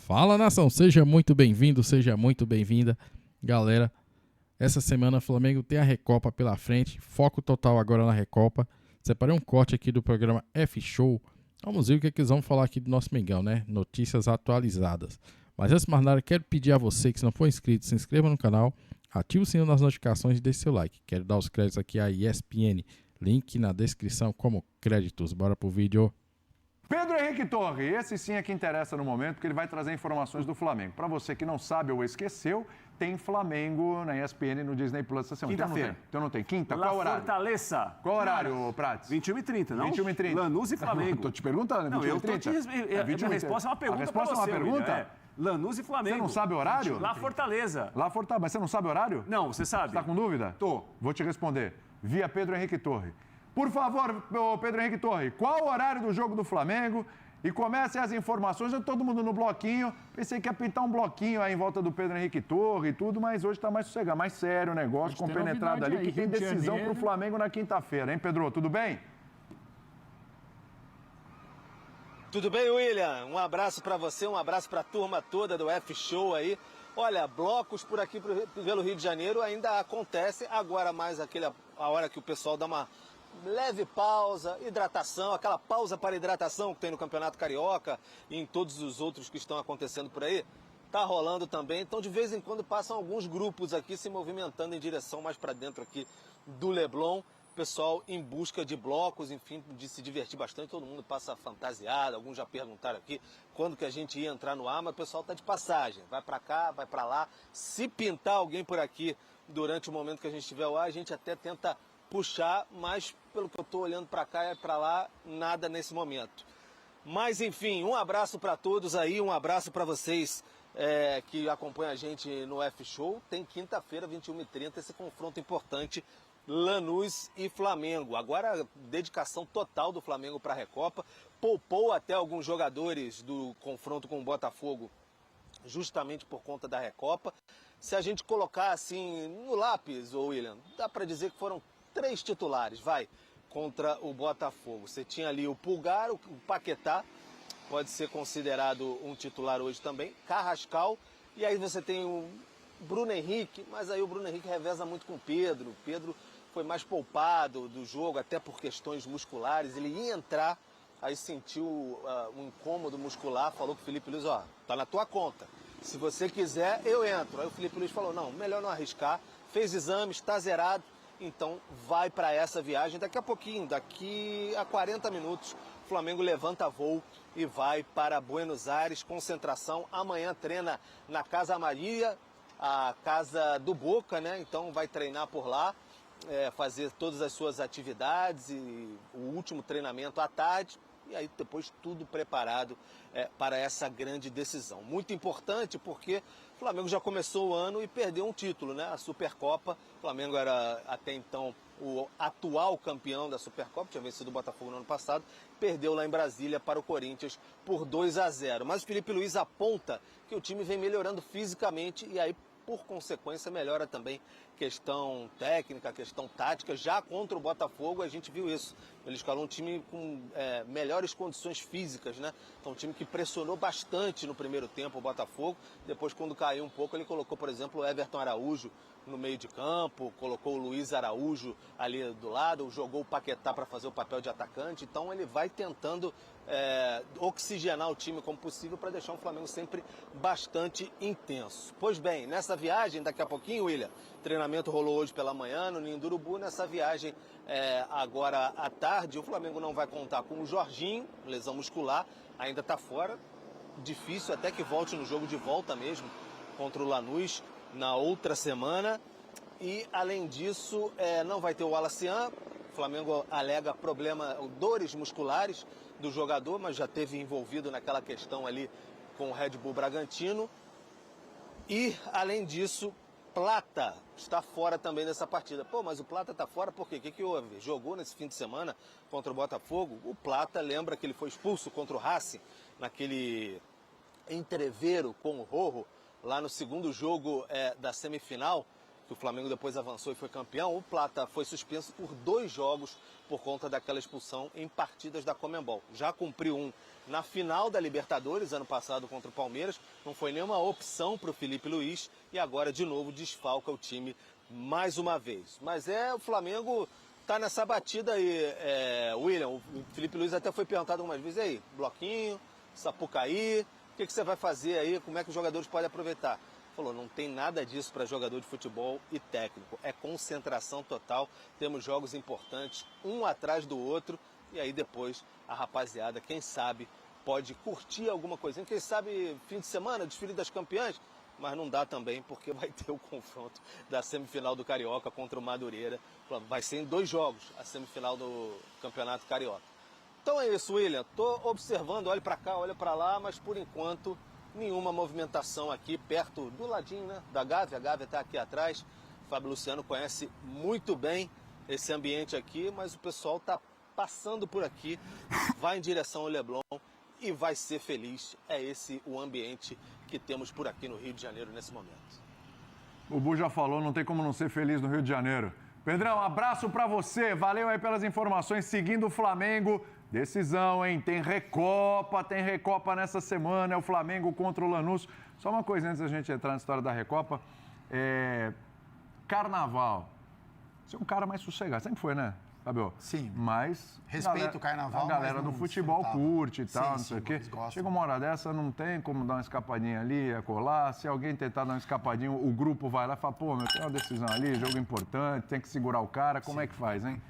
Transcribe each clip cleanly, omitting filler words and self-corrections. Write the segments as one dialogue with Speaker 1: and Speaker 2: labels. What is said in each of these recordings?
Speaker 1: Fala, nação, seja muito bem-vindo, seja muito bem-vinda, galera. Essa semana o Flamengo tem a Recopa pela frente, foco total agora na Recopa. Separei um corte aqui do programa F-Show. Vamos ver o que é que eles vão falar aqui do nosso Mengão, né? Notícias atualizadas. Mas antes de mais nada, quero pedir a você que se não for inscrito, se inscreva no canal, ative o sininho das notificações e deixe seu like. Quero dar os créditos aqui à ESPN, link na descrição como créditos. Bora pro vídeo.
Speaker 2: Pedro Henrique Torre, esse sim é que interessa no momento, porque ele vai trazer informações do Flamengo. Para você que não sabe ou esqueceu, tem Flamengo na ESPN no Disney Plus essa semana.
Speaker 3: Quinta-feira.
Speaker 2: Então não tem. Quinta?
Speaker 3: La
Speaker 2: Qual horário?
Speaker 3: Fortaleza.
Speaker 2: Qual horário, Prates?
Speaker 3: 21h30, não?
Speaker 2: 21h30.
Speaker 3: Lanús e Flamengo.
Speaker 2: Estou te perguntando,
Speaker 3: Não, eu tô te...
Speaker 2: 21h30.
Speaker 3: Minha resposta é uma pergunta.
Speaker 2: A resposta
Speaker 3: pra você,
Speaker 2: é uma pergunta?
Speaker 3: William, Lanús e Flamengo.
Speaker 2: Você não sabe o horário?
Speaker 3: La Fortaleza.
Speaker 2: La Fortaleza. Mas você não sabe o horário?
Speaker 3: Não, você sabe.
Speaker 2: Está com dúvida?
Speaker 3: Tô.
Speaker 2: Vou te responder. Via Pedro Henrique Torre. Por favor, Pedro Henrique Torre, qual o horário do jogo do Flamengo? E comecem as informações, todo mundo no bloquinho. Pensei que ia pintar um bloquinho aí em volta do Pedro Henrique Torre e tudo, mas hoje está mais sossegado, mais sério o negócio, compenetrado ali, que tem decisão para o Flamengo na quinta-feira, hein, Pedro? Tudo bem?
Speaker 4: Tudo bem, William? Um abraço para você, um abraço para a turma toda do F-Show aí. Olha, blocos por aqui pelo Rio de Janeiro ainda acontecem, agora mais a hora que o pessoal dá uma leve pausa, hidratação, aquela pausa para hidratação que tem no Campeonato Carioca e em todos os outros que estão acontecendo por aí, tá rolando também. Então, de vez em quando passam alguns grupos aqui se movimentando em direção mais para dentro aqui do Leblon. Pessoal em busca de blocos, enfim, de se divertir bastante. Todo mundo passa fantasiado. Alguns já perguntaram aqui quando que a gente ia entrar no ar, mas o pessoal tá de passagem. Vai para cá, vai para lá. Se pintar alguém por aqui durante o momento que a gente estiver lá, a gente até tenta puxar, mas pelo que eu estou olhando para cá e para lá, nada nesse momento. Mas enfim, um abraço para todos aí, um abraço para vocês que acompanham a gente no F-Show. Tem quinta-feira, 21h30, esse confronto importante, Lanús e Flamengo. Agora, dedicação total do Flamengo para a Recopa. Poupou até alguns jogadores do confronto com o Botafogo, justamente por conta da Recopa. Se a gente colocar assim no lápis, William, dá para dizer que foram 3 titulares, contra o Botafogo. Você tinha ali o Pulgar, o Paquetá, pode ser considerado um titular hoje também, Carrascal, e aí você tem o Bruno Henrique, mas aí o Bruno Henrique reveza muito com o Pedro. Pedro foi mais poupado do jogo, até por questões musculares, ele ia entrar, aí sentiu um incômodo muscular, falou com o Felipe Luiz, tá na tua conta, se você quiser, eu entro. Aí o Felipe Luiz falou, não, melhor não arriscar, fez exames, está zerado, então vai para essa viagem. Daqui a pouquinho, daqui a 40 minutos, o Flamengo levanta voo e vai para Buenos Aires, concentração. Amanhã treina na Casa Maria, a casa do Boca, né? Então vai treinar por lá, fazer todas as suas atividades e o último treinamento à tarde. E aí depois tudo preparado para essa grande decisão. Muito importante porque o Flamengo já começou o ano e perdeu um título, né? A Supercopa. O Flamengo era até então o atual campeão da Supercopa, tinha vencido o Botafogo no ano passado, perdeu lá em Brasília para o Corinthians por 2-0. Mas o Felipe Luiz aponta que o time vem melhorando fisicamente e aí, por consequência, melhora também questão técnica, questão tática. Já contra o Botafogo, a gente viu isso. Ele escalou um time com melhores condições físicas, né? Então, um time que pressionou bastante no primeiro tempo o Botafogo. Depois, quando caiu um pouco, ele colocou, por exemplo, o Everton Araújo no meio de campo, colocou o Luiz Araújo ali do lado, jogou o Paquetá para fazer o papel de atacante. Então, ele vai tentando oxigenar o time como possível para deixar o Flamengo sempre bastante intenso. Pois bem, nessa viagem, daqui a pouquinho, William, treinamento rolou hoje pela manhã no Ninho do Urubu. Nessa viagem, agora à tarde, o Flamengo não vai contar com o Jorginho, lesão muscular, ainda está fora. Difícil até que volte no jogo de volta mesmo contra o Lanús na outra semana. E, além disso, não vai ter o Alacian. O Flamengo alega dores musculares do jogador, mas já teve envolvido naquela questão ali com o Red Bull Bragantino. E, além disso, Plata está fora também dessa partida. Pô, mas o Plata está fora por quê? O que houve? Jogou nesse fim de semana contra o Botafogo? O Plata, lembra que ele foi expulso contra o Racing, naquele entreveiro com o Rojo, lá no segundo jogo da semifinal. que o Flamengo depois avançou e foi campeão, o Plata foi suspenso por 2 jogos por conta daquela expulsão em partidas da Conmebol. Já cumpriu um na final da Libertadores, ano passado contra o Palmeiras, não foi nenhuma opção para o Felipe Luiz e agora de novo desfalca o time mais uma vez. Mas o Flamengo está nessa batida aí, William, o Felipe Luiz até foi perguntado algumas vezes, aí, bloquinho, Sapucaí, o que você vai fazer aí, como é que os jogadores podem aproveitar? Falou, não tem nada disso para jogador de futebol e técnico. É concentração total. Temos jogos importantes, um atrás do outro. E aí depois a rapaziada, quem sabe, pode curtir alguma coisinha. Quem sabe fim de semana, desfile das campeãs. Mas não dá também, porque vai ter o confronto da semifinal do Carioca contra o Madureira. Vai ser em 2 jogos a semifinal do Campeonato Carioca. Então é isso, William. Estou observando, olha para cá, olha para lá, mas por enquanto nenhuma movimentação aqui perto do ladinho, né, da Gávea. A Gávea está aqui atrás. O Fábio Luciano conhece muito bem esse ambiente aqui, mas o pessoal está passando por aqui, vai em direção ao Leblon e vai ser feliz. É esse o ambiente que temos por aqui no Rio de Janeiro nesse momento.
Speaker 2: O Bu já falou, não tem como não ser feliz no Rio de Janeiro. Pedrão, um abraço para você. Valeu aí pelas informações. Seguindo o Flamengo, decisão, hein? Tem Recopa nessa semana. É o Flamengo contra o Lanús. Só uma coisa antes da gente entrar na história da Recopa. Carnaval. Você é um cara mais sossegado. Sempre foi, né, Fabio?
Speaker 5: Sim.
Speaker 2: Mas
Speaker 5: respeito o carnaval.
Speaker 2: A galera do futebol curte e tal, não sei o quê. Chega uma hora dessa, não tem como dar uma escapadinha ali, colar. Se alguém tentar dar uma escapadinha, o grupo vai lá e fala, pô, meu, tem uma decisão ali, jogo importante, tem que segurar o cara. Como é que faz, hein?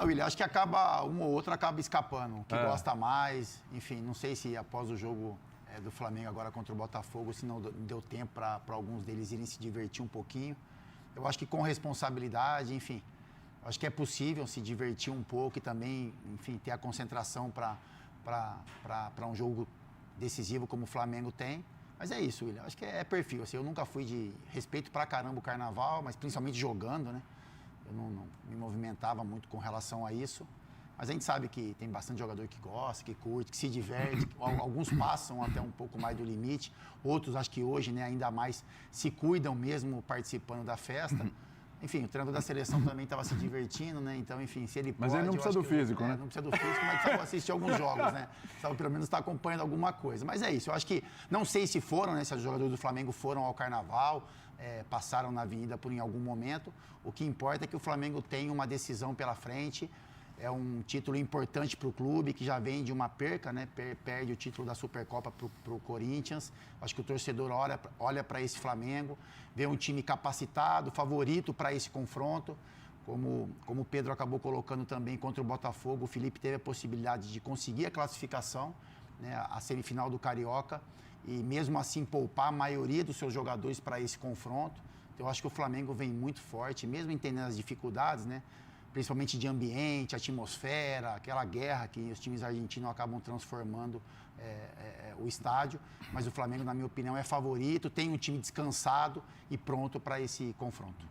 Speaker 5: William, acho que um ou outro acaba escapando, que gosta mais. Enfim, não sei se após o jogo do Flamengo agora contra o Botafogo, se não deu tempo para alguns deles irem se divertir um pouquinho. Eu acho que com responsabilidade, enfim, acho que é possível se divertir um pouco e também, enfim, ter a concentração para um jogo decisivo como o Flamengo tem. Mas é isso, William. Acho que é perfil. Assim, eu nunca fui de respeito pra caramba o carnaval, mas principalmente jogando, né? Eu não me movimentava muito com relação a isso. Mas a gente sabe que tem bastante jogador que gosta, que curte, que se diverte. Alguns passam até um pouco mais do limite. Outros, acho que hoje, né, ainda mais se cuidam mesmo participando da festa. Enfim, o treinador da seleção também estava se divertindo, né? Então, enfim, se ele pode...
Speaker 2: Mas ele não precisa do físico, né?
Speaker 5: Não precisa do físico, mas precisava assistir alguns jogos, né? Precisava pelo menos estar acompanhando alguma coisa. Mas é isso, eu acho que... Não sei se foram, né? Se os jogadores do Flamengo foram ao Carnaval, passaram na avenida em algum momento. O que importa é que o Flamengo tem uma decisão pela frente. É um título importante para o clube, que já vem de uma perca, né? Perde o título da Supercopa para o Corinthians. Acho que o torcedor olha para esse Flamengo, vê um time capacitado, favorito para esse confronto. Como o Pedro acabou colocando também contra o Botafogo, o Felipe teve a possibilidade de conseguir a classificação, né? A semifinal do Carioca, e mesmo assim poupar a maioria dos seus jogadores para esse confronto. Então, eu acho que o Flamengo vem muito forte, mesmo entendendo as dificuldades, né? Principalmente de ambiente, atmosfera, aquela guerra que os times argentinos acabam transformando o estádio. Mas o Flamengo, na minha opinião, é favorito, tem um time descansado e pronto para esse confronto.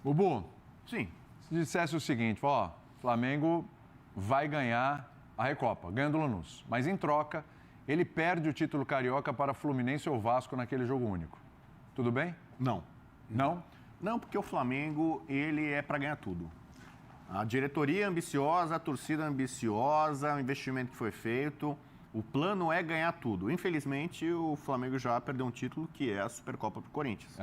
Speaker 2: Bubu, sim, se dissesse o seguinte, ó, Flamengo vai ganhar a Recopa, ganha do Lanús, mas em troca, ele perde o título carioca para Fluminense ou Vasco naquele jogo único. Tudo bem?
Speaker 6: Não.
Speaker 2: Não?
Speaker 6: Não, porque o Flamengo, ele é para ganhar tudo. A diretoria é ambiciosa, a torcida é ambiciosa, o investimento que foi feito, o plano é ganhar tudo. Infelizmente, o Flamengo já perdeu um título, que é a Supercopa para o Corinthians.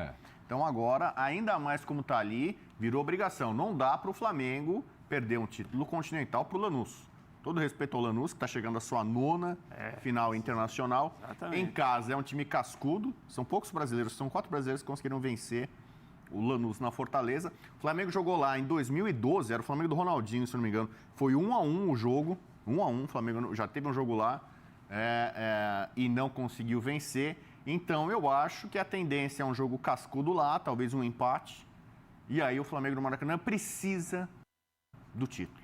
Speaker 6: Então agora, ainda mais como está ali, virou obrigação. Não dá para o Flamengo perder um título continental para o Lanús. Todo respeito ao Lanús, que está chegando à sua 9ª final internacional. Exatamente. Em casa, é um time cascudo, são poucos brasileiros, são 4 brasileiros que conseguiram vencer o Lanús na Fortaleza. O Flamengo jogou lá em 2012, era o Flamengo do Ronaldinho, se não me engano. Foi 1-1 o jogo, 1-1, o Flamengo já teve um jogo lá e não conseguiu vencer. Então, eu acho que a tendência é um jogo cascudo lá, talvez um empate. E aí o Flamengo do Maracanã precisa do título.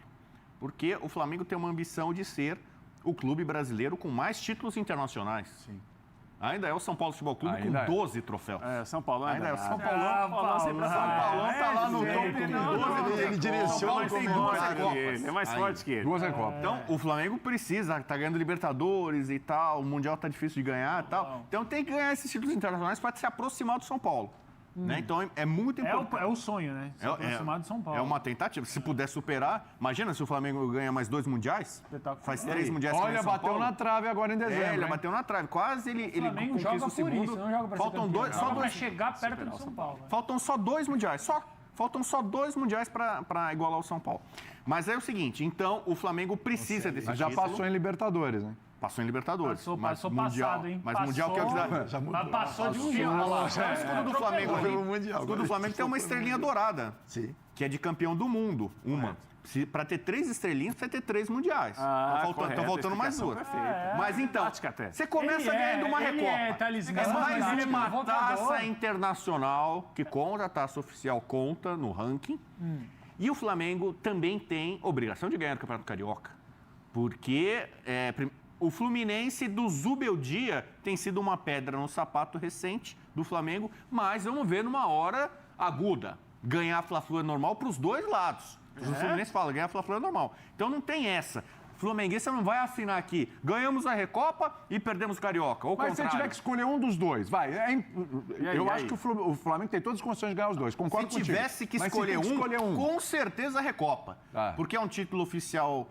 Speaker 6: Porque o Flamengo tem uma ambição de ser o clube brasileiro com mais títulos internacionais. Sim. Ainda é o São Paulo Futebol Clube com 12 troféus.
Speaker 3: São Paulo
Speaker 6: ainda é o São Paulo.
Speaker 3: São Paulo
Speaker 6: Tá lá no topo com 12.
Speaker 5: Ele direciona
Speaker 6: tem 12 Copas.
Speaker 3: É mais forte que ele.
Speaker 2: 2 Copas.
Speaker 6: Então, o Flamengo precisa, tá ganhando Libertadores e tal, o Mundial tá difícil de ganhar e tal. Então, tem que ganhar esses títulos internacionais para se aproximar do São Paulo. Né? Então é muito importante.
Speaker 3: É o sonho, né? Se aproximar do São Paulo.
Speaker 6: É uma tentativa. Se puder superar, imagina se o Flamengo ganha mais 2 mundiais.
Speaker 3: Espetacular.
Speaker 6: Faz 3 mundiais.
Speaker 2: Olha, bateu na trave agora em dezembro.
Speaker 6: Ele
Speaker 2: hein?
Speaker 6: bateu na trave. Quase ele
Speaker 3: O Flamengo
Speaker 6: conquista
Speaker 3: joga
Speaker 6: o
Speaker 3: por
Speaker 6: segundo.
Speaker 3: isso, não joga pra
Speaker 6: Faltam
Speaker 3: ser campeão.
Speaker 6: dois, só
Speaker 3: Joga pra
Speaker 6: dois.
Speaker 3: chegar perto do São Paulo.
Speaker 6: Faltam só 2 mundiais. Faltam só 2 mundiais para igualar o São Paulo. Mas é o seguinte, então o Flamengo precisa desse
Speaker 2: Mas já
Speaker 6: título.
Speaker 2: passou em Libertadores, né?
Speaker 6: Passou em Libertadores.
Speaker 3: Passou
Speaker 6: mundial,
Speaker 3: passado, hein?
Speaker 6: Mas Mundial que é o que dá.
Speaker 3: Mas passou de mundial.
Speaker 6: O escudo do Flamengo ali.
Speaker 5: Foi o Mundial,
Speaker 6: O escudo
Speaker 5: agora
Speaker 6: do Flamengo tem uma estrelinha dourada.
Speaker 5: Sim.
Speaker 6: Que é de campeão do mundo. Uma. Para ter 3 estrelinhas, precisa ter 3 mundiais. Estão faltando mais 2. Mas então, você começa ganhando uma Recopa.
Speaker 3: talismã,
Speaker 6: É mais
Speaker 3: ele é
Speaker 6: uma
Speaker 3: provocador.
Speaker 6: taça internacional que conta, a taça oficial conta no ranking. E o Flamengo também tem obrigação de ganhar o Campeonato Carioca. Porque o Fluminense do Zubeldia tem sido uma pedra no sapato recente do Flamengo, mas vamos ver numa hora aguda. Ganhar a Fla-Flu é normal para os dois lados. O Fluminense fala, ganhar a Fla-Flu é normal. Então não tem essa. Flamenguista não vai assinar aqui, ganhamos a Recopa e perdemos o Carioca. Ou
Speaker 2: Mas se
Speaker 6: contrário.
Speaker 2: tiver que escolher um dos dois, vai. Eu
Speaker 6: e
Speaker 2: acho
Speaker 6: aí?
Speaker 2: que o Flamengo tem todas as condições de ganhar os dois. Concordo
Speaker 6: Se
Speaker 2: contigo.
Speaker 6: tivesse que
Speaker 2: Mas se
Speaker 6: escolher,
Speaker 2: tem que escolher um,
Speaker 6: com certeza a Recopa.
Speaker 2: Ah.
Speaker 6: Porque é um título oficial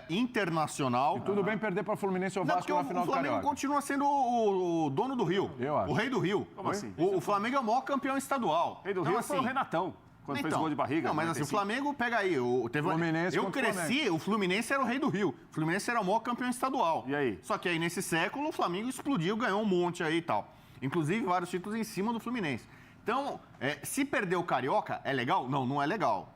Speaker 6: internacional.
Speaker 2: tudo bem perder para o Fluminense ou
Speaker 6: Não,
Speaker 2: Vasco
Speaker 6: porque
Speaker 2: na final
Speaker 6: o
Speaker 2: do
Speaker 6: Flamengo
Speaker 2: Carioca.
Speaker 6: continua sendo o dono do Rio.
Speaker 2: Eu acho.
Speaker 6: O rei do Rio.
Speaker 3: Como assim?
Speaker 6: O Flamengo é o maior campeão estadual.
Speaker 3: Rei do
Speaker 6: Então,
Speaker 3: Rio foi o Renatão, quando fez gol de barriga.
Speaker 6: Não, mas assim, o Flamengo, pega aí.
Speaker 2: Fluminense
Speaker 6: eu
Speaker 2: contra o
Speaker 6: cresci, o Fluminense era o rei do Rio. O Fluminense era o maior campeão estadual.
Speaker 3: E aí?
Speaker 6: Só que aí, nesse século, o Flamengo explodiu, ganhou um monte aí e tal. Inclusive, vários títulos em cima do Fluminense. Então, se perder o Carioca, é legal? Não, não é legal.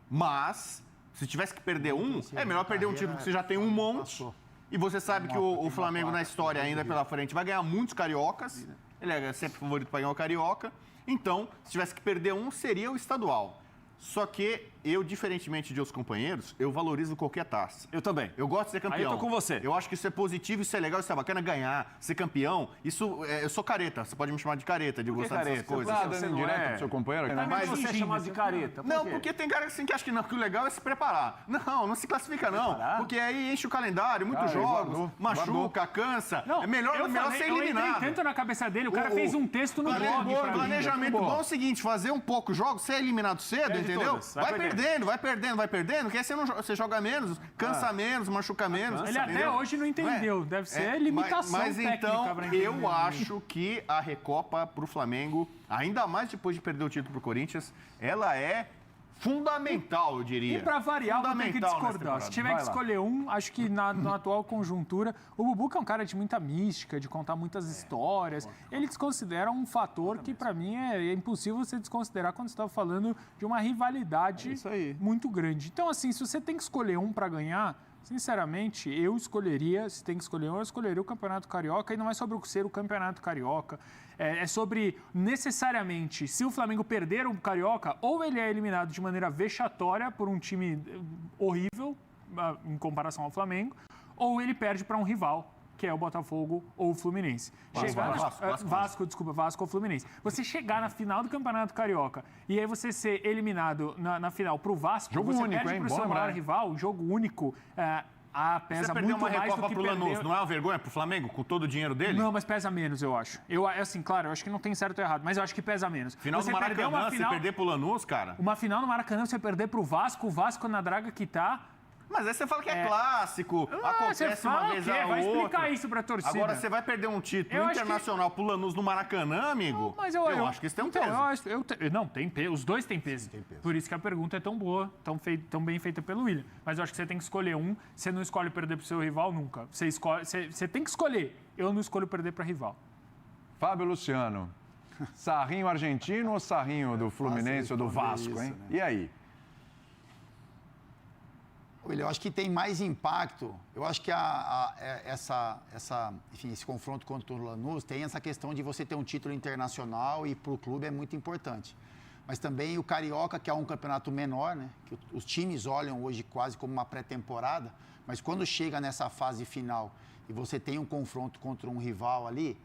Speaker 6: Mas, se tivesse que perder um, é melhor perder um título que você já tem um monte. E você sabe que o Flamengo, na história ainda pela frente, vai ganhar muitos cariocas. Ele é sempre favorito para ganhar o Carioca. Então, se tivesse que perder um, seria o estadual. Só que eu, diferentemente de outros companheiros, eu valorizo qualquer taça.
Speaker 3: Eu também.
Speaker 6: Eu gosto de ser campeão.
Speaker 3: Aí eu tô com você.
Speaker 6: Eu acho que isso é positivo, isso é legal, isso é bacana. Ganhar, ser campeão, isso... eu sou careta, você pode me chamar de careta, de gostar dessas coisas.
Speaker 2: Tá
Speaker 3: Você
Speaker 2: dando
Speaker 3: não
Speaker 2: direto
Speaker 3: é.
Speaker 2: pro seu companheiro?
Speaker 3: Mas
Speaker 2: Mas
Speaker 3: você é chamado de careta. Por
Speaker 6: Não,
Speaker 3: quê?
Speaker 6: porque tem cara assim que acha que não, que o legal é se preparar. Não se classifica não.
Speaker 3: Preparar?
Speaker 6: Porque aí enche o calendário, muitos
Speaker 2: Ah,
Speaker 6: jogos, machuca, cansa.
Speaker 3: Não,
Speaker 6: é melhor ser
Speaker 3: eu
Speaker 6: eliminado.
Speaker 3: entrei tanto na cabeça dele, o cara fez um texto no blog pra mim.
Speaker 6: Planejamento bom é o seguinte, fazer um pouco jogos, ser eliminado cedo,
Speaker 3: Perde
Speaker 6: entendeu?
Speaker 3: todas,
Speaker 6: Vai perdendo, que aí você joga menos, cansa menos, machuca menos.
Speaker 3: Ele até
Speaker 6: entendeu?
Speaker 3: hoje não entendeu. Deve ser limitação
Speaker 6: Mas
Speaker 3: técnica
Speaker 6: então,
Speaker 3: pra entender.
Speaker 6: eu acho que a Recopa pro Flamengo, ainda mais depois de perder o título pro Corinthians, ela é fundamental, eu diria.
Speaker 3: E pra variar, vou ter que
Speaker 6: Fundamental nessa
Speaker 3: discordar. Se
Speaker 6: temporada.
Speaker 3: tiver
Speaker 6: Vai
Speaker 3: que
Speaker 6: lá.
Speaker 3: escolher um, acho que na atual conjuntura, o Bubuca é um cara de muita mística, de contar muitas histórias. Ele desconsidera um fator que, pra mim, é impossível você desconsiderar quando você está falando de uma rivalidade muito grande. Então, assim, se você tem que escolher um pra ganhar, sinceramente, eu escolheria, se tem que escolher um, eu escolheria o Campeonato Carioca, e não é sobre ser o Campeonato Carioca. É sobre, necessariamente, se o Flamengo perder o Carioca, ou ele é eliminado de maneira vexatória por um time horrível, em comparação ao Flamengo, ou ele perde para um rival, que é o Botafogo ou o Fluminense. Vasco ou Fluminense. Você chegar na final do Campeonato Carioca e aí você ser eliminado na final para o Vasco,
Speaker 2: Jogo
Speaker 3: você
Speaker 2: único,
Speaker 3: perde
Speaker 2: hein?
Speaker 3: para o
Speaker 2: Bom
Speaker 3: seu
Speaker 2: lembrar,
Speaker 3: maior
Speaker 2: hein?
Speaker 3: rival, jogo único, pesa
Speaker 6: Você perdeu
Speaker 3: muito
Speaker 6: uma
Speaker 3: mais do
Speaker 6: Recopa
Speaker 3: que
Speaker 6: pro Lanús,
Speaker 3: perder...
Speaker 6: não é uma vergonha pro Flamengo, com todo o dinheiro dele?
Speaker 3: Não, mas pesa menos, eu acho. Assim, claro, eu acho que não tem certo ou errado, mas eu acho que pesa menos.
Speaker 6: Final
Speaker 3: você
Speaker 6: do
Speaker 3: perder
Speaker 6: Maracanã, você perder pro Lanús, cara...
Speaker 3: Uma final no Maracanã, você perder pro Vasco, o Vasco na draga que tá...
Speaker 6: Mas aí você fala que é clássico, acontece
Speaker 3: você fala
Speaker 6: uma vez
Speaker 3: o quê?
Speaker 6: a
Speaker 3: Vai
Speaker 6: outra.
Speaker 3: explicar isso pra torcida.
Speaker 6: Agora você vai perder um título
Speaker 3: Eu acho
Speaker 6: internacional pro Lanús no Maracanã, amigo?
Speaker 3: Mas
Speaker 6: eu acho que isso tem um
Speaker 3: então,
Speaker 6: peso.
Speaker 3: Não, tem peso. Os dois têm peso. Por isso que a pergunta é tão boa, tão bem feita pelo William. Mas eu acho que você tem que escolher um. Você não escolhe perder pro seu rival nunca. Você tem que escolher. Eu não escolho perder pra rival.
Speaker 2: Fábio Luciano, sarrinho argentino ou sarrinho do Fluminense ou do Vasco,
Speaker 5: isso,
Speaker 2: hein?
Speaker 5: né?
Speaker 2: E aí?
Speaker 5: William, eu acho que tem mais impacto. Eu acho que enfim, esse confronto contra o Lanús tem essa questão de você ter um título internacional e para o clube é muito importante. Mas também o Carioca, que é um campeonato menor, né? Que os times olham hoje quase como uma pré-temporada, mas quando chega nessa fase final e você tem um confronto contra um rival ali,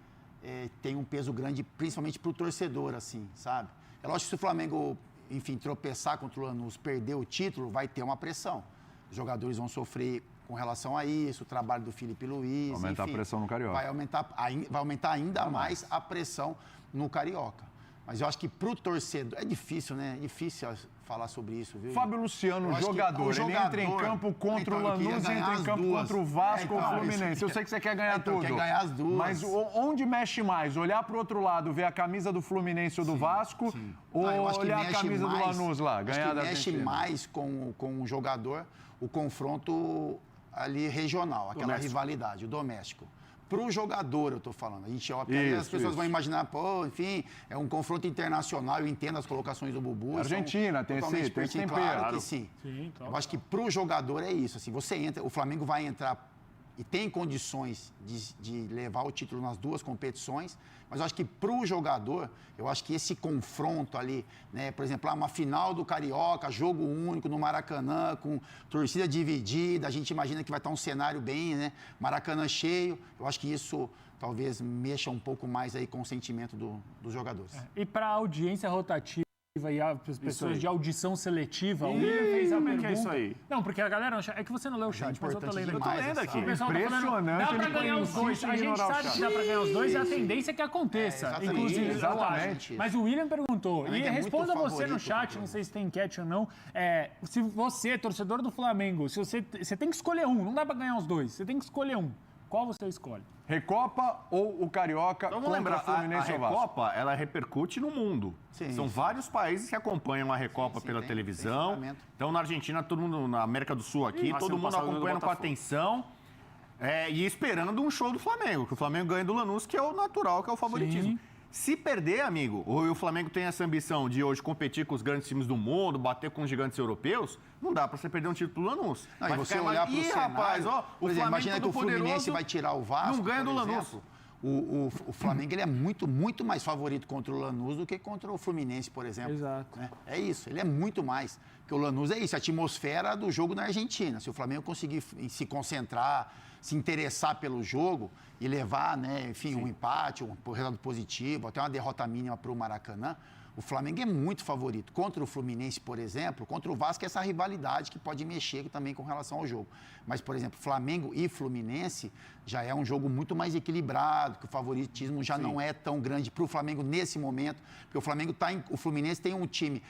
Speaker 5: tem um peso grande, principalmente para o torcedor, assim, sabe? É lógico que se o Flamengo, enfim, tropeçar contra o Lanús, perder o título, vai ter uma pressão. Os jogadores vão sofrer com relação a isso, o trabalho do Felipe Luiz.
Speaker 2: Aumentar
Speaker 5: enfim,
Speaker 2: a pressão no Carioca.
Speaker 5: Vai aumentar ainda mais a pressão no Carioca. Mas eu acho que pro torcedor... É difícil, né? É difícil falar sobre isso, viu?
Speaker 2: Fábio Luciano,
Speaker 5: Eu acho que
Speaker 2: jogador,
Speaker 5: o
Speaker 2: ele entra em campo contra o Lanús, entra em campo contra o Vasco ou o Fluminense. Eu sei que você quer ganhar tudo.
Speaker 5: Quer ganhar as duas.
Speaker 2: Mas onde mexe mais? Olhar pro outro lado, ver a camisa do Fluminense ou do Vasco? Ou olhar a camisa do Lanús lá, ganhar da
Speaker 5: mexe mais com o jogador o confronto ali regional, aquela rivalidade, o doméstico. Para o jogador, eu estou falando. A gente olha, porque as pessoas vão imaginar, pô, enfim, é um confronto internacional, eu entendo as colocações do Bubu.
Speaker 2: Argentina, tem esse tempero.
Speaker 5: Claro que sim. Então. Eu acho que para o jogador é isso. Assim, você entra, o Flamengo vai entrar e tem condições de levar o título nas duas competições, mas eu acho que para o jogador, eu acho que esse confronto ali, né, por exemplo, uma final do Carioca, jogo único no Maracanã, com torcida dividida, a gente imagina que vai estar um cenário bem, né, Maracanã cheio, eu acho que isso talvez mexa um pouco mais aí com o sentimento dos jogadores.
Speaker 3: E para a audiência rotativa e as pessoas de audição seletiva, o William fez a pergunta.
Speaker 6: Que é isso aí?
Speaker 3: Não, porque a galera... É que você não leu o chat, mas eu tô lendo.
Speaker 5: Eu tô lendo
Speaker 6: aqui.
Speaker 3: O pessoal tá falando, dá pra ganhar os dois. A gente sabe que dá pra ganhar os dois e a tendência é que aconteça. Inclusive,
Speaker 2: exatamente.
Speaker 3: Mas o William perguntou, e responda você no
Speaker 5: favorito,
Speaker 3: chat, não sei se tem enquete ou não, se você, torcedor do Flamengo, se você tem que escolher um, não dá pra ganhar os dois, você tem que escolher um. Qual você escolhe?
Speaker 2: Recopa ou o Carioca
Speaker 6: Então, vamos
Speaker 2: contra
Speaker 6: lembrar,
Speaker 2: o Fluminense
Speaker 6: a
Speaker 2: ou Vasco?
Speaker 6: Recopa, ela repercute no mundo.
Speaker 5: Sim.
Speaker 6: São vários países que acompanham a Recopa pela
Speaker 5: tem
Speaker 6: televisão.
Speaker 5: fundamento.
Speaker 6: Então, na Argentina, todo mundo, na América do Sul aqui, todo mundo acompanhando com atenção e esperando um show do Flamengo, que o Flamengo ganha do Lanús, que é o natural, que é o favoritismo.
Speaker 3: Sim.
Speaker 6: Se perder, amigo, ou o Flamengo tem essa ambição de hoje competir com os grandes times do mundo, bater com os gigantes europeus, não dá pra você perder um título pro Lanús.
Speaker 5: Não, e você olhar pro cenário,
Speaker 6: rapaz, ó,
Speaker 5: por exemplo, imagina que o Fluminense
Speaker 6: poderoso
Speaker 5: vai tirar o Vasco,
Speaker 6: não ganha do Lanús.
Speaker 5: Exemplo, o Flamengo ele é muito mais favorito contra o Lanús do que contra o Fluminense, por exemplo.
Speaker 3: Exato.
Speaker 5: Né? É isso, ele é muito mais. Porque o Lanús é isso, a atmosfera do jogo na Argentina. Se o Flamengo conseguir se concentrar, se interessar pelo jogo e levar, né, enfim, um empate, um resultado positivo, até uma derrota mínima para o Maracanã, o Flamengo é muito favorito. Contra o Fluminense, por exemplo, contra o Vasco, essa rivalidade que pode mexer também com relação ao jogo. Mas, por exemplo, Flamengo e Fluminense já é um jogo muito mais equilibrado, que o favoritismo já não é tão grande para o Flamengo nesse momento, porque o Fluminense tem um time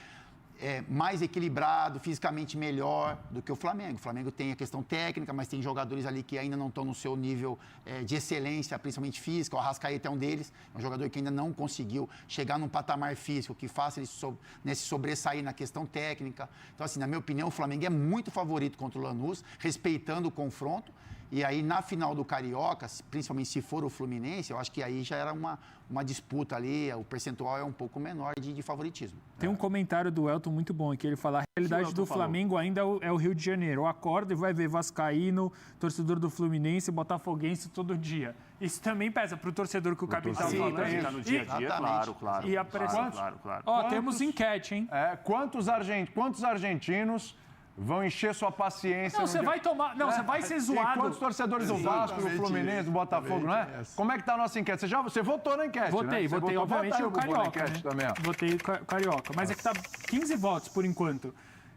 Speaker 5: mais equilibrado, fisicamente melhor do que o Flamengo. O Flamengo tem a questão técnica, mas tem jogadores ali que ainda não estão no seu nível de excelência, principalmente física. O Arrascaeta é um deles, é um jogador que ainda não conseguiu chegar num patamar físico que faça ele se sobressair na questão técnica. Então, assim, na minha opinião, o Flamengo é muito favorito contra o Lanús, respeitando o confronto. E aí, na final do Carioca, principalmente se for o Fluminense, eu acho que aí já era uma disputa ali, o percentual é um pouco menor de favoritismo.
Speaker 3: Tem um comentário do Elton muito bom aqui, ele fala: a realidade do Flamengo ainda é o Rio de Janeiro. Acorda e vai ver vascaíno, torcedor do Fluminense, botafoguense todo dia. Isso também pesa para o torcedor que o Capitão tá falando.
Speaker 6: Tá no dia a dia, claro.
Speaker 3: E a pressão. Claro. Temos enquete, hein?
Speaker 2: Quantos argentinos vão encher sua paciência?
Speaker 3: Não, você vai tomar. Não, você vai ser zoado.
Speaker 2: E quantos torcedores do Vasco, do Fluminense, do Botafogo, não é? Como é que tá a nossa enquete? Você votou na enquete,
Speaker 3: Votei,
Speaker 2: né?
Speaker 3: votei, obviamente, o Carioca.
Speaker 2: Né? Também,
Speaker 3: votei o Carioca. Mas é que tá 15 votos por enquanto.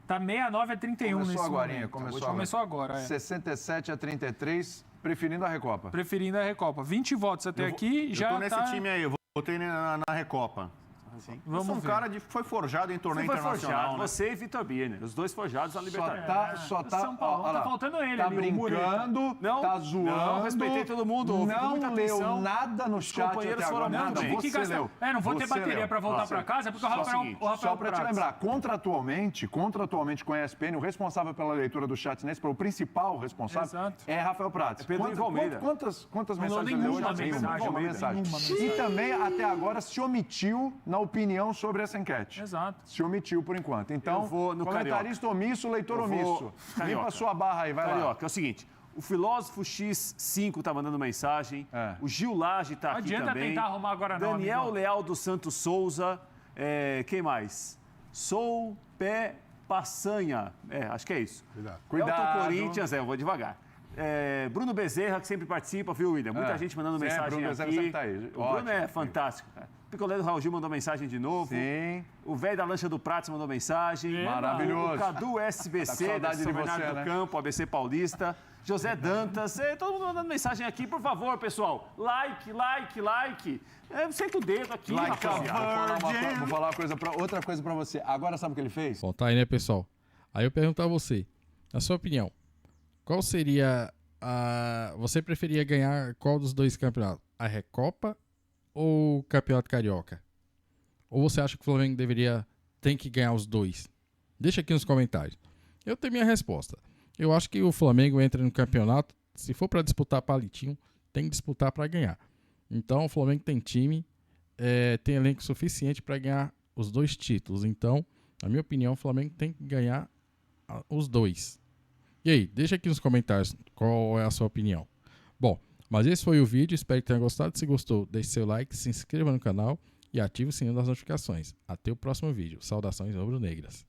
Speaker 3: Tá 69 a 31 nesse momento. Começou agora.
Speaker 2: 67 a 33, preferindo a Recopa.
Speaker 3: Preferindo a Recopa. 20 votos até aqui, já
Speaker 6: eu tô nesse time aí, eu votei na Recopa.
Speaker 5: Sim.
Speaker 6: Eu sou um cara que foi forjado em torneio internacional. Né?
Speaker 7: Você e Vitor Birner, os dois forjados na Libertadores.
Speaker 3: São Paulo, tá faltando ele.
Speaker 2: Tá
Speaker 3: ali,
Speaker 2: brincando, tá zoando.
Speaker 7: Não, respeitei todo mundo.
Speaker 2: Não leu nada no chat
Speaker 7: companheiros
Speaker 2: até agora.
Speaker 7: foram muito bem.
Speaker 2: Você leu.
Speaker 3: Não vou ter bateria pra voltar pra casa, porque o Rafael
Speaker 2: Só pra te lembrar, contratualmente com a ESPN, o responsável pela leitura do chat nesse, o principal responsável é Rafael Prats.
Speaker 7: Pedro Ivo Almeida.
Speaker 2: Quantas mensagens ele leu hoje? Nenhuma mensagem. E também, até agora, se omitiu na opinião sobre essa enquete.
Speaker 3: Exato.
Speaker 2: Se omitiu por enquanto. Então, comentarista omisso, leitor omisso. Limpa a sua barra aí, vai
Speaker 7: Carioca, é o seguinte, o filósofo X5 tá mandando mensagem, o Gil Lage tá aqui também.
Speaker 3: Não adianta tentar arrumar agora não.
Speaker 7: Daniel Leal dos Santos Souza, quem mais? Sou Pé Passanha, acho que é isso.
Speaker 2: Cuidado.
Speaker 7: Elton Corinthians, eu vou devagar. Bruno Bezerra, que sempre participa, viu, William? Muita gente mandando mensagem
Speaker 2: Bruno Bezerra
Speaker 7: aqui.
Speaker 2: sempre tá aí.
Speaker 7: O Bruno é fantástico, cara. Picolé do Raul Gil mandou mensagem de novo.
Speaker 2: Sim.
Speaker 7: O velho da lancha do Prats mandou mensagem.
Speaker 2: Maravilhoso.
Speaker 7: O Cadu SBC,
Speaker 2: Tá com saudade
Speaker 7: São
Speaker 2: de
Speaker 7: Bernardo
Speaker 2: você,
Speaker 7: do
Speaker 2: né?
Speaker 7: Campo, ABC Paulista. José Dantas, todo mundo mandando mensagem aqui, por favor, pessoal. Like. Senta o dedo aqui, rapaziada.
Speaker 2: Vou falar outra coisa pra você. Agora sabe o que ele fez?
Speaker 1: Bom, tá aí, né, pessoal? Aí eu pergunto a você, na sua opinião, qual seria você preferia ganhar qual dos dois campeonatos? A Recopa ou o Campeonato Carioca? Ou você acha que o Flamengo tem que ganhar os dois? Deixa aqui nos comentários. Eu tenho minha resposta. Eu acho que o Flamengo entra no campeonato, se for para disputar palitinho, tem que disputar para ganhar. Então o Flamengo tem time, tem elenco suficiente para ganhar os dois títulos. Então, na minha opinião, o Flamengo tem que ganhar os dois. E aí, deixa aqui nos comentários qual é a sua opinião. Bom, mas esse foi o vídeo, espero que tenha gostado. Se gostou, deixe seu like, se inscreva no canal e ative o sininho das notificações. Até o próximo vídeo. Saudações rubro-negras.